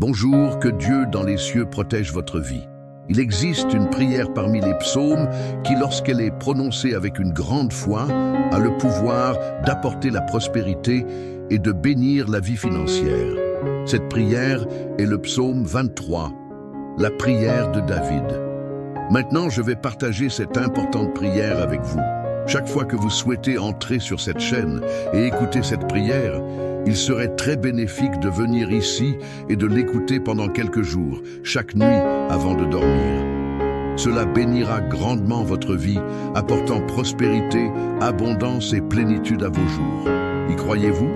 Bonjour, que Dieu dans les cieux protège votre vie. Il existe une prière parmi les psaumes qui, lorsqu'elle est prononcée avec une grande foi, a le pouvoir d'apporter la prospérité et de bénir la vie financière. Cette prière est le psaume 23, la prière de David. Maintenant, je vais partager cette importante prière avec vous. Chaque fois que vous souhaitez entrer sur cette chaîne et écouter cette prière, il serait très bénéfique de venir ici et de l'écouter pendant quelques jours, chaque nuit avant de dormir. Cela bénira grandement votre vie, apportant prospérité, abondance et plénitude à vos jours. Y croyez-vous?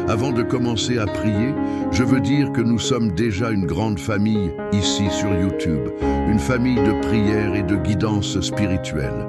Avant de commencer à prier, je veux dire que nous sommes déjà une grande famille ici sur YouTube, une famille de prière et de guidance spirituelle.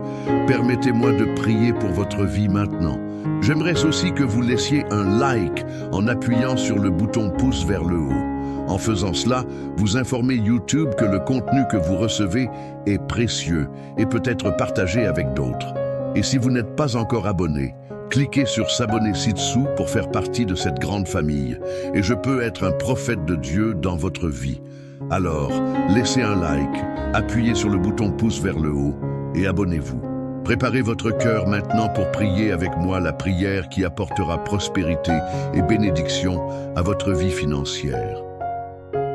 Permettez-moi de prier pour votre vie maintenant. J'aimerais aussi que vous laissiez un like en appuyant sur le bouton pouce vers le haut. En faisant cela, vous informez YouTube que le contenu que vous recevez est précieux et peut être partagé avec d'autres. Et si vous n'êtes pas encore abonné, cliquez sur s'abonner ci-dessous pour faire partie de cette grande famille et je peux être un prophète de Dieu dans votre vie. Alors, laissez un like, appuyez sur le bouton pouce vers le haut et abonnez-vous. Préparez votre cœur maintenant pour prier avec moi la prière qui apportera prospérité et bénédiction à votre vie financière.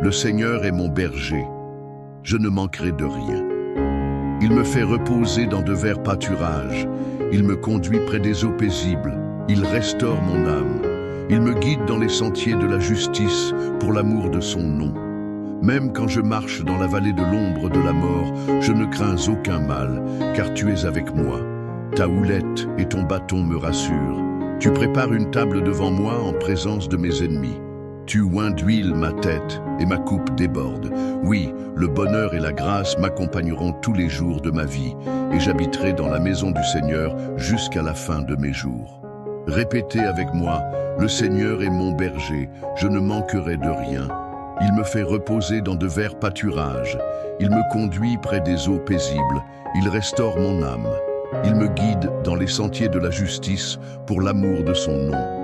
Le Seigneur est mon berger, je ne manquerai de rien. Il me fait reposer dans de verts pâturages. Il me conduit près des eaux paisibles. Il restaure mon âme. Il me guide dans les sentiers de la justice pour l'amour de son nom. Même quand je marche dans la vallée de l'ombre de la mort, je ne crains aucun mal, car tu es avec moi. Ta houlette et ton bâton me rassurent. Tu prépares une table devant moi en présence de mes ennemis. Tu oins d'huile ma tête et ma coupe déborde. Oui, le bonheur et la grâce m'accompagneront tous les jours de ma vie et j'habiterai dans la maison du Seigneur jusqu'à la fin de mes jours. Répétez avec moi, le Seigneur est mon berger, je ne manquerai de rien. Il me fait reposer dans de verts pâturages. Il me conduit près des eaux paisibles. Il restaure mon âme. Il me guide dans les sentiers de la justice pour l'amour de son nom.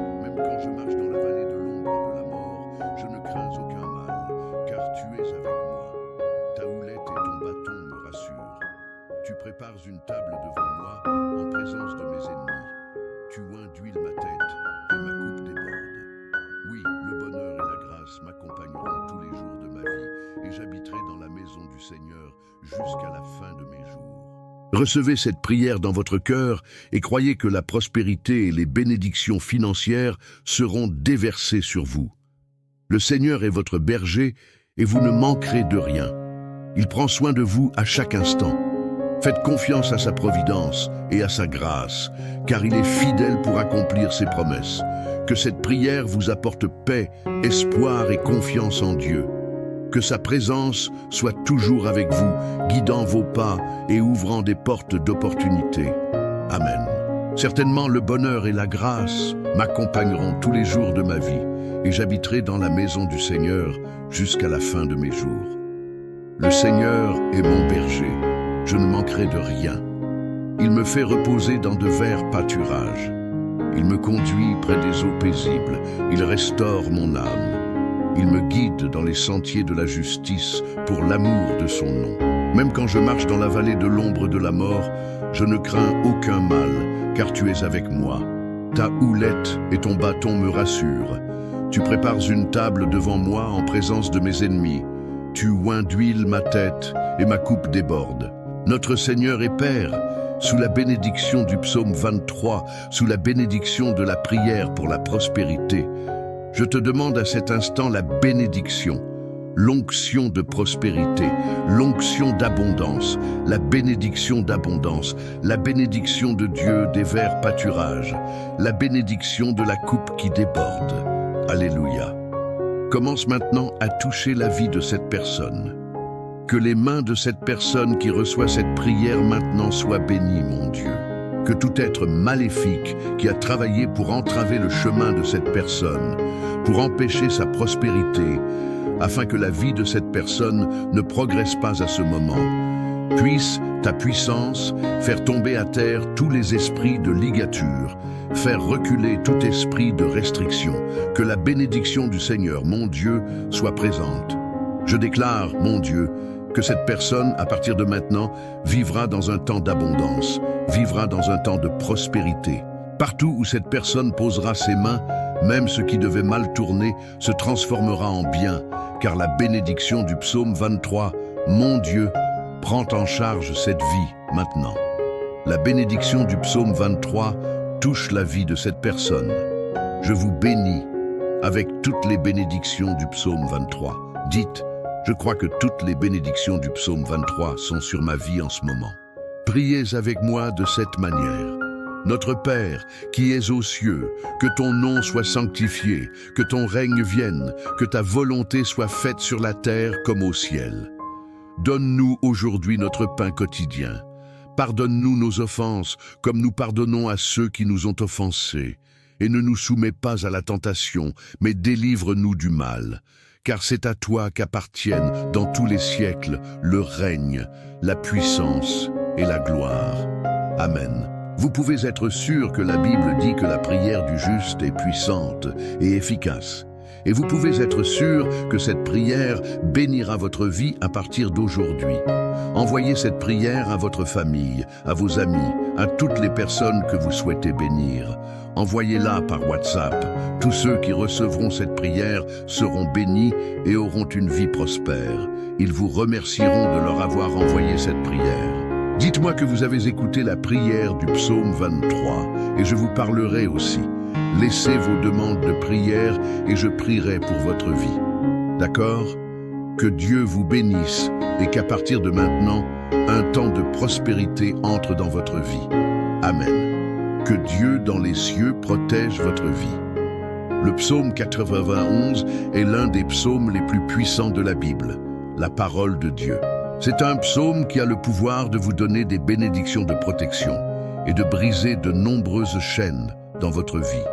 Tu prépares une table devant moi en présence de mes ennemis. Tu oins d'huile ma tête et ma coupe déborde. Oui, le bonheur et la grâce m'accompagneront tous les jours de ma vie et j'habiterai dans la maison du Seigneur jusqu'à la fin de mes jours. Recevez cette prière dans votre cœur et croyez que la prospérité et les bénédictions financières seront déversées sur vous. Le Seigneur est votre berger et vous ne manquerez de rien. Il prend soin de vous à chaque instant. Faites confiance à sa providence et à sa grâce, car il est fidèle pour accomplir ses promesses. Que cette prière vous apporte paix, espoir et confiance en Dieu. Que sa présence soit toujours avec vous, guidant vos pas et ouvrant des portes d'opportunité. Amen. Certainement, le bonheur et la grâce m'accompagneront tous les jours de ma vie, et j'habiterai dans la maison du Seigneur jusqu'à la fin de mes jours. Le Seigneur est mon berger. Je ne manquerai de rien. Il me fait reposer dans de verts pâturages. Il me conduit près des eaux paisibles. Il restaure mon âme. Il me guide dans les sentiers de la justice pour l'amour de son nom. Même quand je marche dans la vallée de l'ombre de la mort, je ne crains aucun mal, car tu es avec moi. Ta houlette et ton bâton me rassurent. Tu prépares une table devant moi en présence de mes ennemis. Tu oins d'huile ma tête et ma coupe déborde. Notre Seigneur est Père, sous la bénédiction du psaume 23, sous la bénédiction de la prière pour la prospérité. Je te demande à cet instant la bénédiction, l'onction de prospérité, l'onction d'abondance, la bénédiction d'abondance, la bénédiction de Dieu des verts pâturages, la bénédiction de la coupe qui déborde. Alléluia. Commence maintenant à toucher la vie de cette personne. Que les mains de cette personne qui reçoit cette prière maintenant soient bénies, mon Dieu. Que tout être maléfique qui a travaillé pour entraver le chemin de cette personne, pour empêcher sa prospérité, afin que la vie de cette personne ne progresse pas à ce moment, puisse ta puissance faire tomber à terre tous les esprits de ligature, faire reculer tout esprit de restriction. Que la bénédiction du Seigneur, mon Dieu, soit présente. Je déclare, mon Dieu, que cette personne, à partir de maintenant, vivra dans un temps d'abondance, vivra dans un temps de prospérité. Partout où cette personne posera ses mains, même ce qui devait mal tourner se transformera en bien, car la bénédiction du psaume 23, mon Dieu, prend en charge cette vie maintenant. La bénédiction du psaume 23 touche la vie de cette personne. Je vous bénis avec toutes les bénédictions du psaume 23. Dites, je crois que toutes les bénédictions du psaume 23 sont sur ma vie en ce moment. Priez avec moi de cette manière. Notre Père, qui es aux cieux, que ton nom soit sanctifié, que ton règne vienne, que ta volonté soit faite sur la terre comme au ciel. Donne-nous aujourd'hui notre pain quotidien. Pardonne-nous nos offenses, comme nous pardonnons à ceux qui nous ont offensés. Et ne nous soumets pas à la tentation, mais délivre-nous du mal. Car c'est à toi qu'appartiennent, dans tous les siècles, le règne, la puissance et la gloire. Amen. Vous pouvez être sûr que la Bible dit que la prière du juste est puissante et efficace. Et vous pouvez être sûr que cette prière bénira votre vie à partir d'aujourd'hui. Envoyez cette prière à votre famille, à vos amis, à toutes les personnes que vous souhaitez bénir. Envoyez-la par WhatsApp. Tous ceux qui recevront cette prière seront bénis et auront une vie prospère. Ils vous remercieront de leur avoir envoyé cette prière. Dites-moi que vous avez écouté la prière du psaume 23 et je vous parlerai aussi. Laissez vos demandes de prière et je prierai pour votre vie. D'accord? Que Dieu vous bénisse et qu'à partir de maintenant, un temps de prospérité entre dans votre vie. Amen. Que Dieu dans les cieux protège votre vie. Le psaume 91 est l'un des psaumes les plus puissants de la Bible, la parole de Dieu. C'est un psaume qui a le pouvoir de vous donner des bénédictions de protection et de briser de nombreuses chaînes dans votre vie.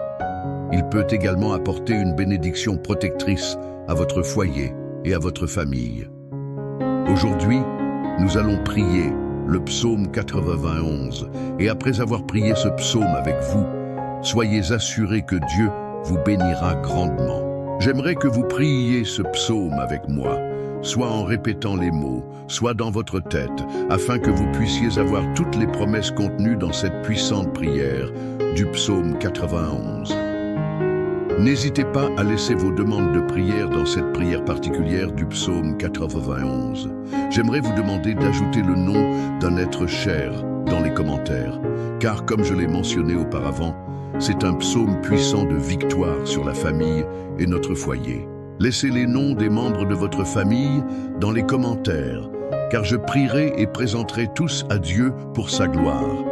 Il peut également apporter une bénédiction protectrice à votre foyer et à votre famille. Aujourd'hui, nous allons prier le psaume 91 et après avoir prié ce psaume avec vous, soyez assurés que Dieu vous bénira grandement. J'aimerais que vous priiez ce psaume avec moi, soit en répétant les mots, soit dans votre tête, afin que vous puissiez avoir toutes les promesses contenues dans cette puissante prière du psaume 91. N'hésitez pas à laisser vos demandes de prière dans cette prière particulière du psaume 91. J'aimerais vous demander d'ajouter le nom d'un être cher dans les commentaires, car comme je l'ai mentionné auparavant, c'est un psaume puissant de victoire sur la famille et notre foyer. Laissez les noms des membres de votre famille dans les commentaires, car je prierai et présenterai tous à Dieu pour sa gloire.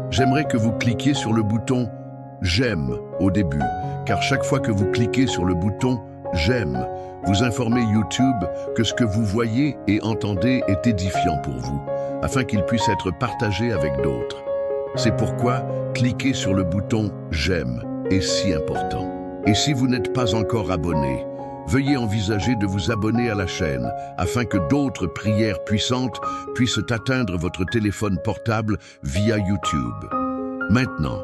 J'aimerais que vous cliquiez sur le bouton « J'aime » au début, car chaque fois que vous cliquez sur le bouton « J'aime », vous informez YouTube que ce que vous voyez et entendez est édifiant pour vous, afin qu'il puisse être partagé avec d'autres. C'est pourquoi cliquer sur le bouton « J'aime » est si important. Et si vous n'êtes pas encore abonné, veuillez envisager de vous abonner à la chaîne afin que d'autres prières puissantes puissent atteindre votre téléphone portable via YouTube. Maintenant,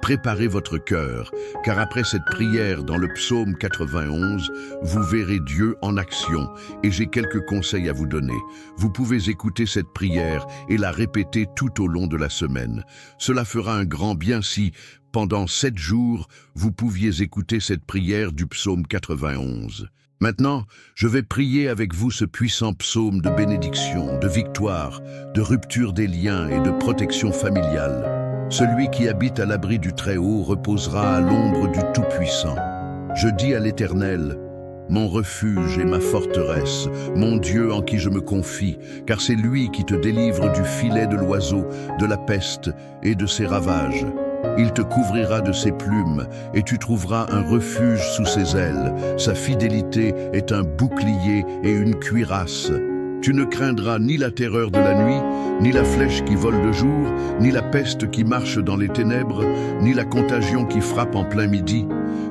préparez votre cœur, car après cette prière dans le psaume 91, vous verrez Dieu en action et j'ai quelques conseils à vous donner. Vous pouvez écouter cette prière et la répéter tout au long de la semaine. Cela fera un grand bien si, pendant 7 jours, vous pouviez écouter cette prière du psaume 91. Maintenant, je vais prier avec vous ce puissant psaume de bénédiction, de victoire, de rupture des liens et de protection familiale. Celui qui habite à l'abri du Très-Haut reposera à l'ombre du Tout-Puissant. Je dis à l'Éternel, mon refuge et ma forteresse, mon Dieu en qui je me confie, car c'est lui qui te délivre du filet de l'oiseau, de la peste et de ses ravages. Il te couvrira de ses plumes, et tu trouveras un refuge sous ses ailes. Sa fidélité est un bouclier et une cuirasse. Tu ne craindras ni la terreur de la nuit, ni la flèche qui vole de jour, ni la peste qui marche dans les ténèbres, ni la contagion qui frappe en plein midi.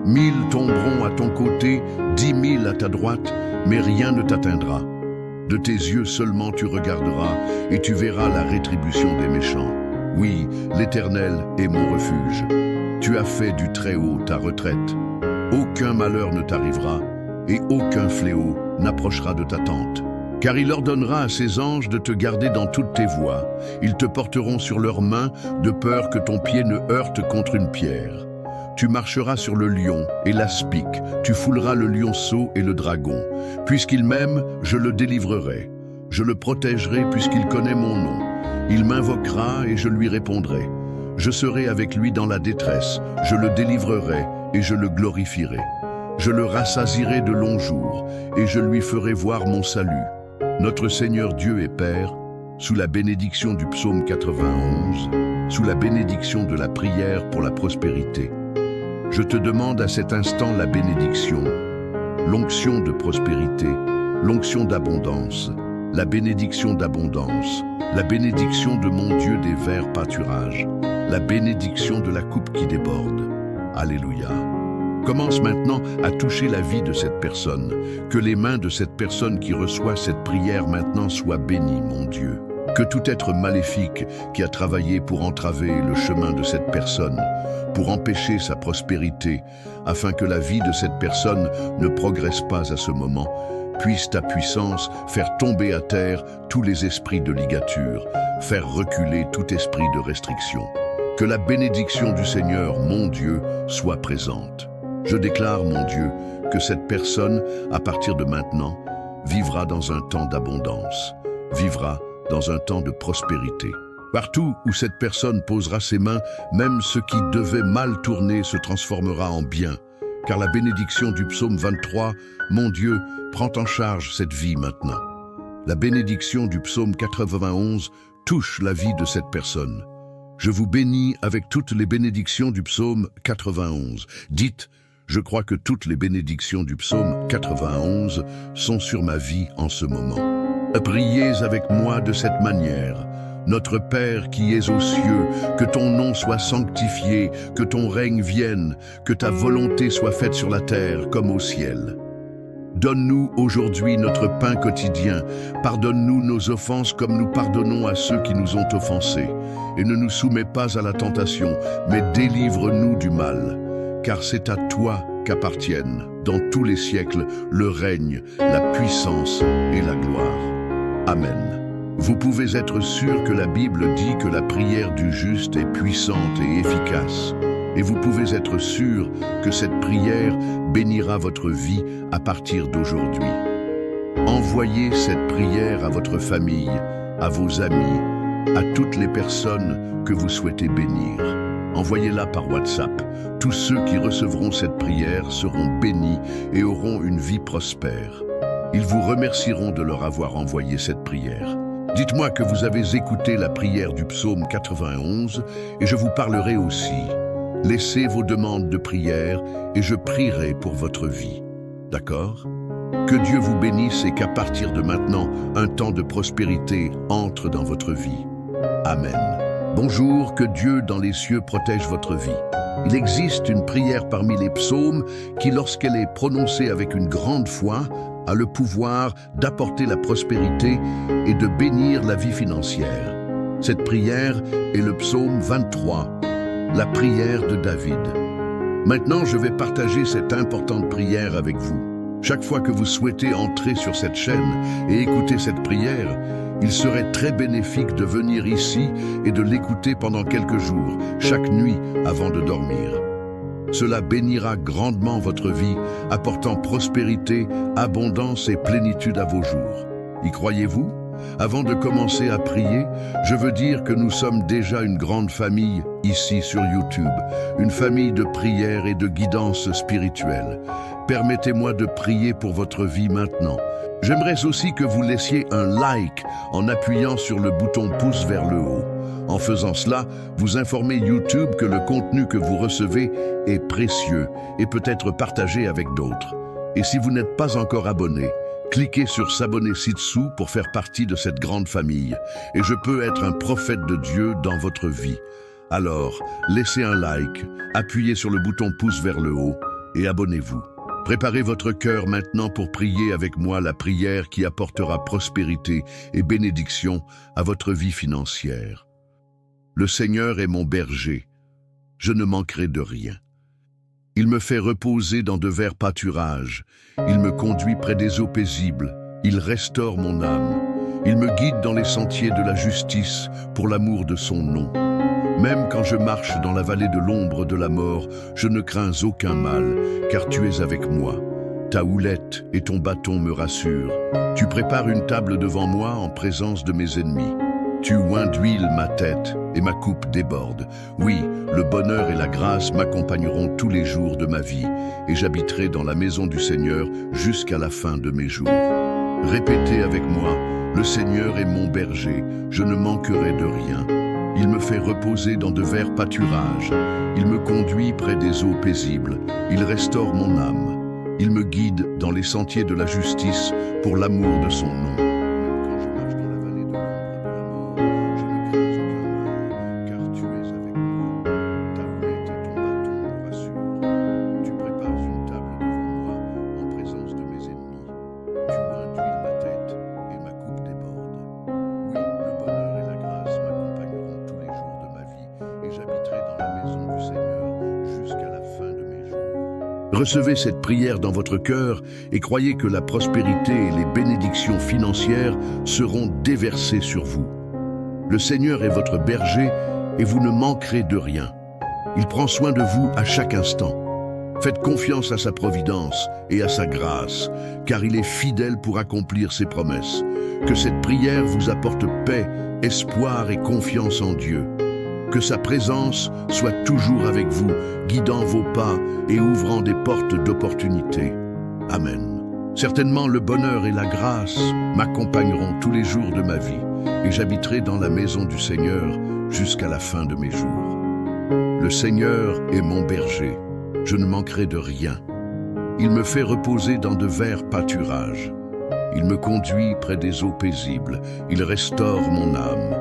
1000 tomberont à ton côté, 10 000 à ta droite, mais rien ne t'atteindra. De tes yeux seulement tu regarderas, et tu verras la rétribution des méchants. Oui, l'Éternel est mon refuge. Tu as fait du Très-Haut ta retraite. Aucun malheur ne t'arrivera, et aucun fléau n'approchera de ta tente. Car il ordonnera à ses anges de te garder dans toutes tes voies. Ils te porteront sur leurs mains, de peur que ton pied ne heurte contre une pierre. Tu marcheras sur le lion et l'aspic, tu fouleras le lionceau et le dragon. Puisqu'il m'aime, je le délivrerai. Je le protégerai puisqu'il connaît mon nom. Il m'invoquera et je lui répondrai. Je serai avec lui dans la détresse, je le délivrerai et je le glorifierai. Je le rassasierai de longs jours et je lui ferai voir mon salut. Notre Seigneur Dieu et Père, sous la bénédiction du psaume 91, sous la bénédiction de la prière pour la prospérité, je te demande à cet instant la bénédiction, l'onction de prospérité, l'onction d'abondance, la bénédiction d'abondance, la bénédiction de mon Dieu des verts pâturages, la bénédiction de la coupe qui déborde. Alléluia. Commence maintenant à toucher la vie de cette personne. Que les mains de cette personne qui reçoit cette prière maintenant soient bénies, mon Dieu. Que tout être maléfique qui a travaillé pour entraver le chemin de cette personne, pour empêcher sa prospérité, afin que la vie de cette personne ne progresse pas à ce moment, puisse ta puissance faire tomber à terre tous les esprits de ligature, faire reculer tout esprit de restriction. Que la bénédiction du Seigneur, mon Dieu, soit présente. Je déclare, mon Dieu, que cette personne, à partir de maintenant, vivra dans un temps d'abondance, vivra dans un temps de prospérité. Partout où cette personne posera ses mains, même ce qui devait mal tourner se transformera en bien. Car la bénédiction du psaume 23, mon Dieu, prend en charge cette vie maintenant. La bénédiction du psaume 91 touche la vie de cette personne. Je vous bénis avec toutes les bénédictions du psaume 91. Dites, je crois que toutes les bénédictions du psaume 91 sont sur ma vie en ce moment. Priez avec moi de cette manière. Notre Père qui es aux cieux, que ton nom soit sanctifié, que ton règne vienne, que ta volonté soit faite sur la terre comme au ciel. Donne-nous aujourd'hui notre pain quotidien. Pardonne-nous nos offenses comme nous pardonnons à ceux qui nous ont offensés. Et ne nous soumets pas à la tentation, mais délivre-nous du mal. Car c'est à toi qu'appartiennent, dans tous les siècles, le règne, la puissance et la gloire. Amen. Vous pouvez être sûr que la Bible dit que la prière du juste est puissante et efficace. Et vous pouvez être sûr que cette prière bénira votre vie à partir d'aujourd'hui. Envoyez cette prière à votre famille, à vos amis, à toutes les personnes que vous souhaitez bénir. Envoyez-la par WhatsApp. Tous ceux qui recevront cette prière seront bénis et auront une vie prospère. Ils vous remercieront de leur avoir envoyé cette prière. Dites-moi que vous avez écouté la prière du psaume 91 et je vous parlerai aussi. Laissez vos demandes de prière et je prierai pour votre vie. D'accord? Que Dieu vous bénisse et qu'à partir de maintenant, un temps de prospérité entre dans votre vie. Amen. Bonjour, que Dieu dans les cieux protège votre vie. Il existe une prière parmi les psaumes qui, lorsqu'elle est prononcée avec une grande foi, a le pouvoir d'apporter la prospérité et de bénir la vie financière. Cette prière est le psaume 23, la prière de David. Maintenant, je vais partager cette importante prière avec vous. Chaque fois que vous souhaitez entrer sur cette chaîne et écouter cette prière, il serait très bénéfique de venir ici et de l'écouter pendant quelques jours, chaque nuit avant de dormir. Cela bénira grandement votre vie, apportant prospérité, abondance et plénitude à vos jours. Y croyez-vous? Avant de commencer à prier, je veux dire que nous sommes déjà une grande famille ici sur YouTube, une famille de prière et de guidance spirituelle. Permettez-moi de prier pour votre vie maintenant. J'aimerais aussi que vous laissiez un like en appuyant sur le bouton pouce vers le haut. En faisant cela, vous informez YouTube que le contenu que vous recevez est précieux et peut être partagé avec d'autres. Et si vous n'êtes pas encore abonné, cliquez sur s'abonner ci-dessous pour faire partie de cette grande famille. Et je peux être un prophète de Dieu dans votre vie. Alors, laissez un like, appuyez sur le bouton pouce vers le haut et abonnez-vous. Préparez votre cœur maintenant pour prier avec moi la prière qui apportera prospérité et bénédiction à votre vie financière. Le Seigneur est mon berger, je ne manquerai de rien. Il me fait reposer dans de verts pâturages. Il me conduit près des eaux paisibles. Il restaure mon âme. Il me guide dans les sentiers de la justice pour l'amour de son nom. Même quand je marche dans la vallée de l'ombre de la mort, je ne crains aucun mal, car tu es avec moi. Ta houlette et ton bâton me rassurent. Tu prépares une table devant moi en présence de mes ennemis. Tu oins d'huile ma tête et ma coupe déborde. Oui, le bonheur et la grâce m'accompagneront tous les jours de ma vie, et j'habiterai dans la maison du Seigneur jusqu'à la fin de mes jours. Répétez avec moi, le Seigneur est mon berger, je ne manquerai de rien. Il me fait reposer dans de verts pâturages. Il me conduit près des eaux paisibles. Il restaure mon âme. Il me guide dans les sentiers de la justice pour l'amour de son nom. Quand je marche dans la vallée de l'ombre de la mort, je ne crains aucun mal, car tu es avec moi. Ta houlette et ton bâton me rassurent. Tu prépares une table devant moi en présence de mes ennemis. Tu oins d'huile ma tête et ma coupe déborde. Oui, le bonheur et la grâce m'accompagneront tous les jours de ma vie, et j'habiterai dans la maison du Seigneur jusqu'à la fin de mes jours. Recevez cette prière dans votre cœur et croyez que la prospérité et les bénédictions financières seront déversées sur vous. Le Seigneur est votre berger et vous ne manquerez de rien. Il prend soin de vous à chaque instant. Faites confiance à sa providence et à sa grâce, car il est fidèle pour accomplir ses promesses. Que cette prière vous apporte paix, espoir et confiance en Dieu. Que sa présence soit toujours avec vous, guidant vos pas et ouvrant des portes d'opportunité. Amen. Certainement, le bonheur et la grâce m'accompagneront tous les jours de ma vie, et j'habiterai dans la maison du Seigneur jusqu'à la fin de mes jours. Le Seigneur est mon berger, je ne manquerai de rien. Il me fait reposer dans de verts pâturages. Il me conduit près des eaux paisibles, il restaure mon âme.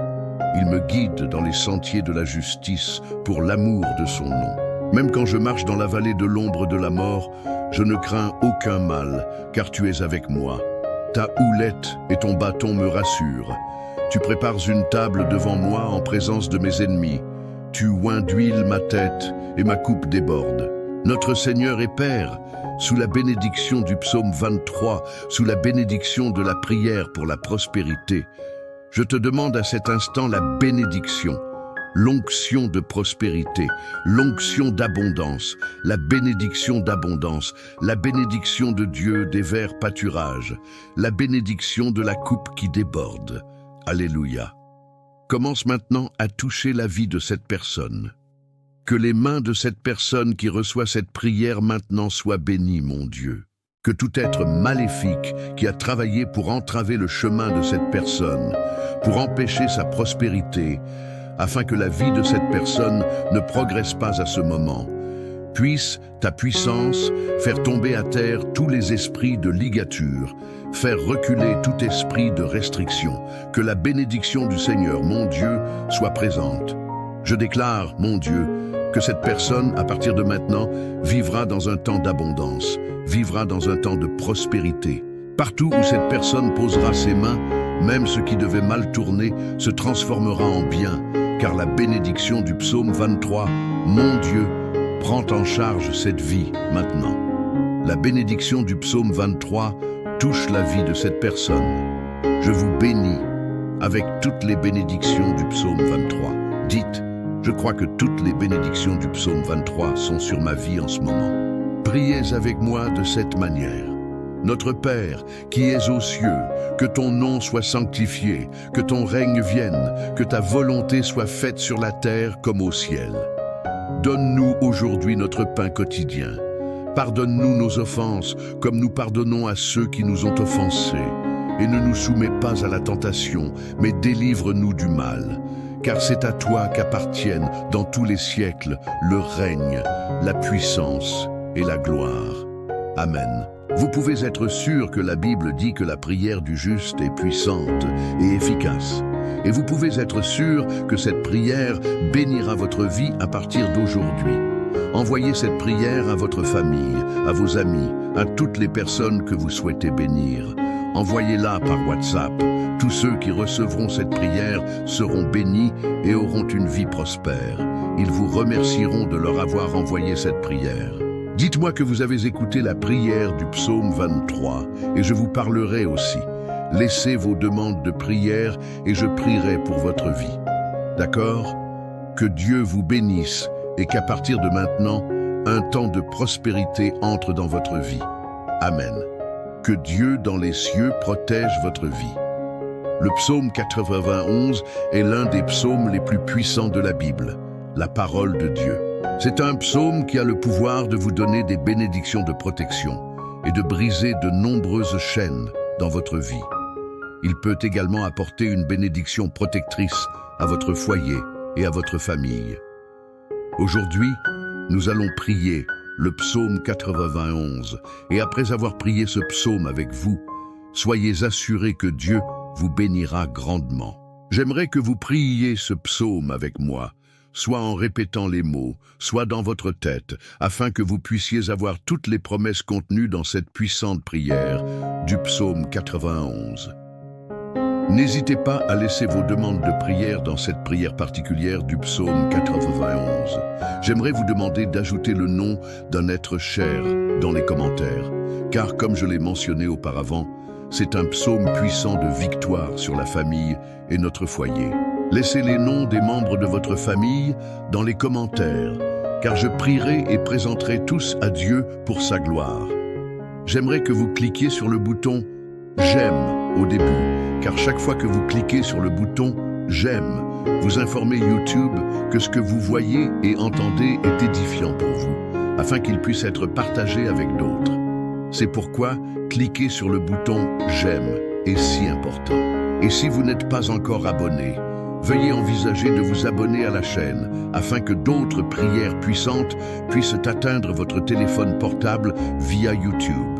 Il me guide dans les sentiers de la justice pour l'amour de son nom. Même quand je marche dans la vallée de l'ombre de la mort, je ne crains aucun mal, car tu es avec moi. Ta houlette et ton bâton me rassurent. Tu prépares une table devant moi en présence de mes ennemis. Tu oins d'huile ma tête et ma coupe déborde. Notre Seigneur est Père, sous la bénédiction du psaume 23, sous la bénédiction de la prière pour la prospérité. Je te demande à cet instant la bénédiction, l'onction de prospérité, l'onction d'abondance, la bénédiction d'abondance, la bénédiction de Dieu des verts pâturages, la bénédiction de la coupe qui déborde. Alléluia. Commence maintenant à toucher la vie de cette personne. Que les mains de cette personne qui reçoit cette prière maintenant soient bénies, mon Dieu. Que tout être maléfique qui a travaillé pour entraver le chemin de cette personne, pour empêcher sa prospérité, afin que la vie de cette personne ne progresse pas à ce moment, puisse ta puissance faire tomber à terre tous les esprits de ligature, faire reculer tout esprit de restriction, que la bénédiction du Seigneur, mon Dieu, soit présente. Je déclare, mon Dieu, que cette personne, à partir de maintenant, vivra dans un temps d'abondance, vivra dans un temps de prospérité. Partout où cette personne posera ses mains, même ce qui devait mal tourner se transformera en bien, car la bénédiction du psaume 23, mon Dieu, prend en charge cette vie maintenant. La bénédiction du psaume 23 touche la vie de cette personne. Je vous bénis avec toutes les bénédictions du psaume 23. Dites, je crois que toutes les bénédictions du psaume 23 sont sur ma vie en ce moment. Priez avec moi de cette manière. Notre Père, qui es aux cieux, que ton nom soit sanctifié, que ton règne vienne, que ta volonté soit faite sur la terre comme au ciel. Donne-nous aujourd'hui notre pain quotidien. Pardonne-nous nos offenses, comme nous pardonnons à ceux qui nous ont offensés. Et ne nous soumets pas à la tentation, mais délivre-nous du mal. Car c'est à toi qu'appartiennent dans tous les siècles le règne, la puissance et la gloire. Amen. Vous pouvez être sûr que la Bible dit que la prière du juste est puissante et efficace. Et vous pouvez être sûr que cette prière bénira votre vie à partir d'aujourd'hui. Envoyez cette prière à votre famille, à vos amis, à toutes les personnes que vous souhaitez bénir. Envoyez-la par WhatsApp. Tous ceux qui recevront cette prière seront bénis et auront une vie prospère. Ils vous remercieront de leur avoir envoyé cette prière. Dites-moi que vous avez écouté la prière du psaume 23 et je vous parlerai aussi. Laissez vos demandes de prière et je prierai pour votre vie. D'accord? Que Dieu vous bénisse et qu'à partir de maintenant, un temps de prospérité entre dans votre vie. Amen. Que Dieu dans les cieux protège votre vie. Le psaume 91 est l'un des psaumes les plus puissants de la Bible, la parole de Dieu. C'est un psaume qui a le pouvoir de vous donner des bénédictions de protection et de briser de nombreuses chaînes dans votre vie. Il peut également apporter une bénédiction protectrice à votre foyer et à votre famille. Aujourd'hui, nous allons prier le psaume 91 et après avoir prié ce psaume avec vous, soyez assurés que Dieu vous bénira grandement. J'aimerais que vous priiez ce psaume avec moi, soit en répétant les mots, soit dans votre tête, afin que vous puissiez avoir toutes les promesses contenues dans cette puissante prière du psaume 91. N'hésitez pas à laisser vos demandes de prière dans cette prière particulière du psaume 91. J'aimerais vous demander d'ajouter le nom d'un être cher dans les commentaires, car comme je l'ai mentionné auparavant, c'est un psaume puissant de victoire sur la famille et notre foyer. Laissez les noms des membres de votre famille dans les commentaires, car je prierai et présenterai tous à Dieu pour sa gloire. J'aimerais que vous cliquiez sur le bouton « J'aime » au début, car chaque fois que vous cliquez sur le bouton « J'aime », vous informez YouTube que ce que vous voyez et entendez est édifiant pour vous, afin qu'il puisse être partagé avec d'autres. C'est pourquoi cliquer sur le bouton « J'aime » est si important. Et si vous n'êtes pas encore abonné, veuillez envisager de vous abonner à la chaîne afin que d'autres prières puissantes puissent atteindre votre téléphone portable via YouTube.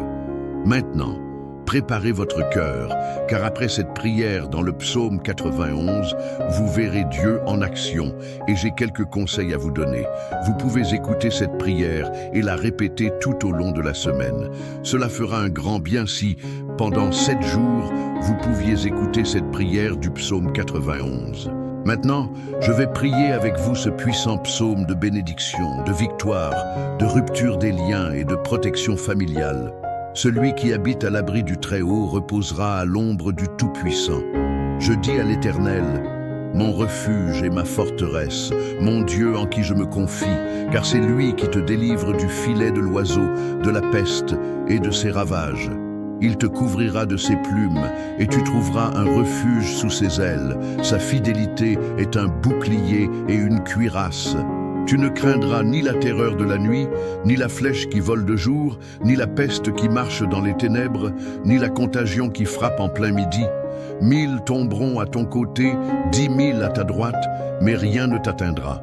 Maintenant, préparez votre cœur, car après cette prière dans le psaume 91, vous verrez Dieu en action et j'ai quelques conseils à vous donner. Vous pouvez écouter cette prière et la répéter tout au long de la semaine. Cela fera un grand bien si, pendant 7 jours, vous pouviez écouter cette prière du psaume 91. Maintenant, je vais prier avec vous ce puissant psaume de bénédiction, de victoire, de rupture des liens et de protection familiale. Celui qui habite à l'abri du Très-Haut reposera à l'ombre du Tout-Puissant. Je dis à l'Éternel, mon refuge et ma forteresse, mon Dieu en qui je me confie, car c'est lui qui te délivre du filet de l'oiseau, de la peste et de ses ravages. Il te couvrira de ses plumes et tu trouveras un refuge sous ses ailes. Sa fidélité est un bouclier et une cuirasse. Tu ne craindras ni la terreur de la nuit, ni la flèche qui vole de jour, ni la peste qui marche dans les ténèbres, ni la contagion qui frappe en plein midi. 1000 tomberont à ton côté, 10 000 à ta droite, mais rien ne t'atteindra.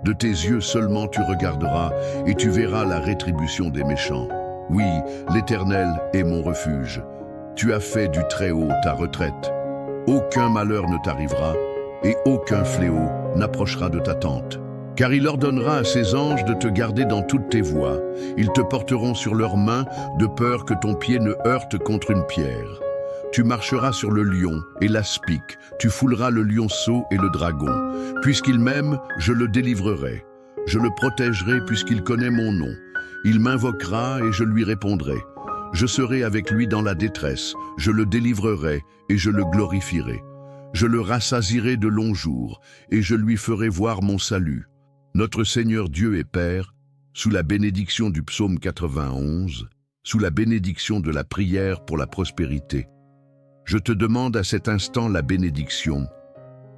De tes yeux seulement tu regarderas, et tu verras la rétribution des méchants. Oui, l'Éternel est mon refuge. Tu as fait du Très-Haut ta retraite. Aucun malheur ne t'arrivera, et aucun fléau n'approchera de ta tente. Car il ordonnera à ses anges de te garder dans toutes tes voies. Ils te porteront sur leurs mains, de peur que ton pied ne heurte contre une pierre. Tu marcheras sur le lion et l'aspic, tu fouleras le lionceau et le dragon. Puisqu'il m'aime, je le délivrerai. Je le protégerai puisqu'il connaît mon nom. Il m'invoquera et je lui répondrai. Je serai avec lui dans la détresse, je le délivrerai et je le glorifierai. Je le rassasierai de longs jours et je lui ferai voir mon salut. Notre Seigneur Dieu et Père, sous la bénédiction du psaume 91, sous la bénédiction de la prière pour la prospérité, je te demande à cet instant la bénédiction,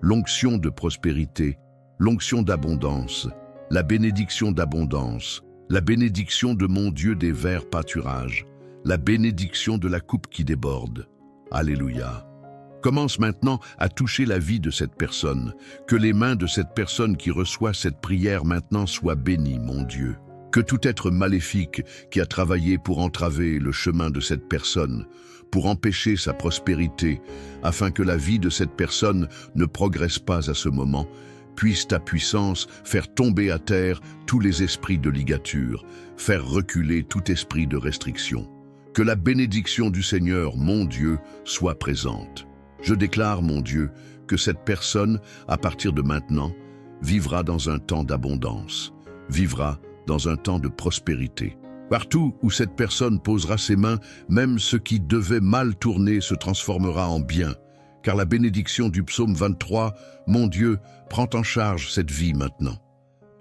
l'onction de prospérité, l'onction d'abondance, la bénédiction d'abondance, la bénédiction de mon Dieu des verts pâturages, la bénédiction de la coupe qui déborde. Alléluia. Commence maintenant à toucher la vie de cette personne. Que les mains de cette personne qui reçoit cette prière maintenant soient bénies, mon Dieu. Que tout être maléfique qui a travaillé pour entraver le chemin de cette personne, pour empêcher sa prospérité, afin que la vie de cette personne ne progresse pas à ce moment, puisse ta puissance faire tomber à terre tous les esprits de ligature, faire reculer tout esprit de restriction. Que la bénédiction du Seigneur, mon Dieu, soit présente. Je déclare, mon Dieu, que cette personne, à partir de maintenant, vivra dans un temps d'abondance, vivra dans un temps de prospérité. Partout où cette personne posera ses mains, même ce qui devait mal tourner se transformera en bien. Car la bénédiction du psaume 23, mon Dieu, prend en charge cette vie maintenant.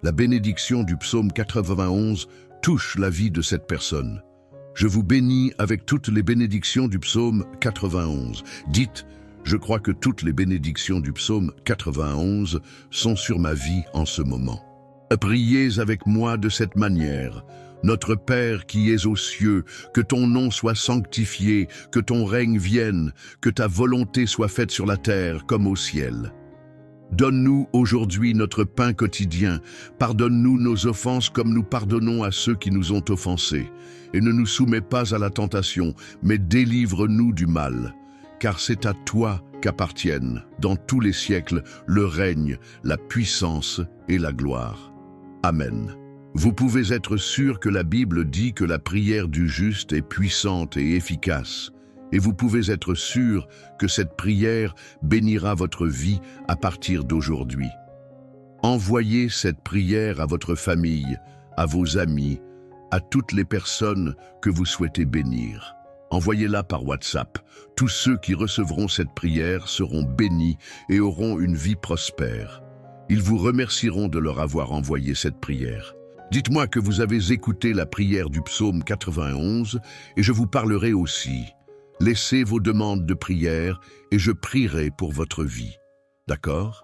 La bénédiction du psaume 91 touche la vie de cette personne. Je vous bénis avec toutes les bénédictions du psaume 91. Dites, je crois que toutes les bénédictions du psaume 91 sont sur ma vie en ce moment. Priez avec moi de cette manière. Notre Père qui es aux cieux, que ton nom soit sanctifié, que ton règne vienne, que ta volonté soit faite sur la terre comme au ciel. Donne-nous aujourd'hui notre pain quotidien. Pardonne-nous nos offenses comme nous pardonnons à ceux qui nous ont offensés. Et ne nous soumets pas à la tentation, mais délivre-nous du mal. Car c'est à toi qu'appartiennent, dans tous les siècles, le règne, la puissance et la gloire. Amen. Vous pouvez être sûr que la Bible dit que la prière du juste est puissante et efficace. Et vous pouvez être sûr que cette prière bénira votre vie à partir d'aujourd'hui. Envoyez cette prière à votre famille, à vos amis, à toutes les personnes que vous souhaitez bénir. Envoyez-la par WhatsApp. Tous ceux qui recevront cette prière seront bénis et auront une vie prospère. Ils vous remercieront de leur avoir envoyé cette prière. Dites-moi que vous avez écouté la prière du psaume 91 et je vous parlerai aussi. Laissez vos demandes de prière et je prierai pour votre vie. D'accord?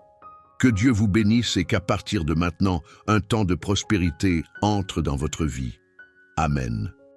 Que Dieu vous bénisse et qu'à partir de maintenant, un temps de prospérité entre dans votre vie. Amen.